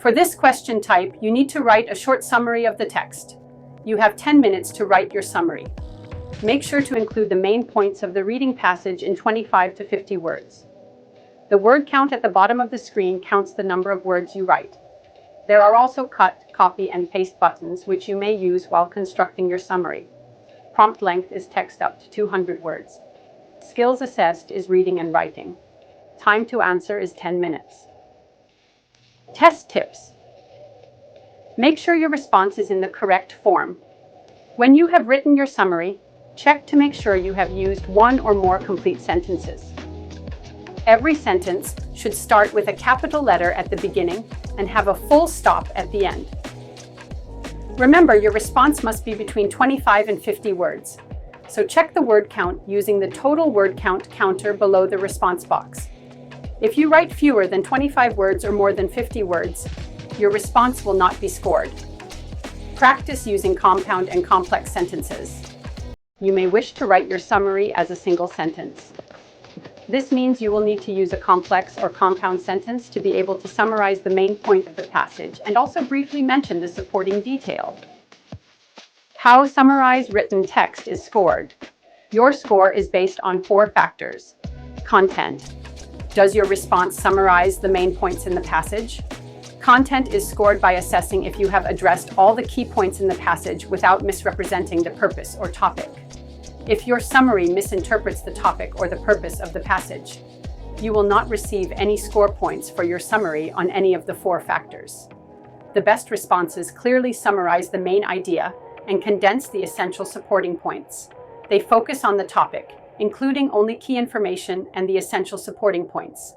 For this question type, you need to write a short summary of the text. You have 10 minutes to write your summary. Make sure to include the main points of the reading passage in 25 to 50 words. The word count at the bottom of the screen counts the number of words you write. There are also cut, copy, and paste buttons which you may use while constructing your summary. Prompt length is text up to 200 words. Skills assessed is reading and writing. Time to answer is 10 minutes. Test tips. Make sure your response is in the correct form. When you have written your summary, check to make sure you have used one or more complete sentences. Every sentence should start with a capital letter at the beginning and have a full stop at the end. Remember, your response must be between 25 and 50 words. So check the word count using the total word count counter below the response box. If you write fewer than 25 words or more than 50 words, your response will not be scored. Practice using compound and complex sentences. You may wish to write your summary as a single sentence. This means you will need to use a complex or compound sentence to be able to summarize the main point of the passage and also briefly mention the supporting detail. How summarized written text is scored. Your score is based on 4 factors. Content. Does your response summarize the main points in the passage? Content is scored by assessing if you have addressed all the key points in the passage without misrepresenting the purpose or topic. If your summary misinterprets the topic or the purpose of the passage, you will not receive any score points for your summary on any of the 4 factors. The best responses clearly summarize the main idea and condense the essential supporting points. They focus on the topic, including only key information and the essential supporting points.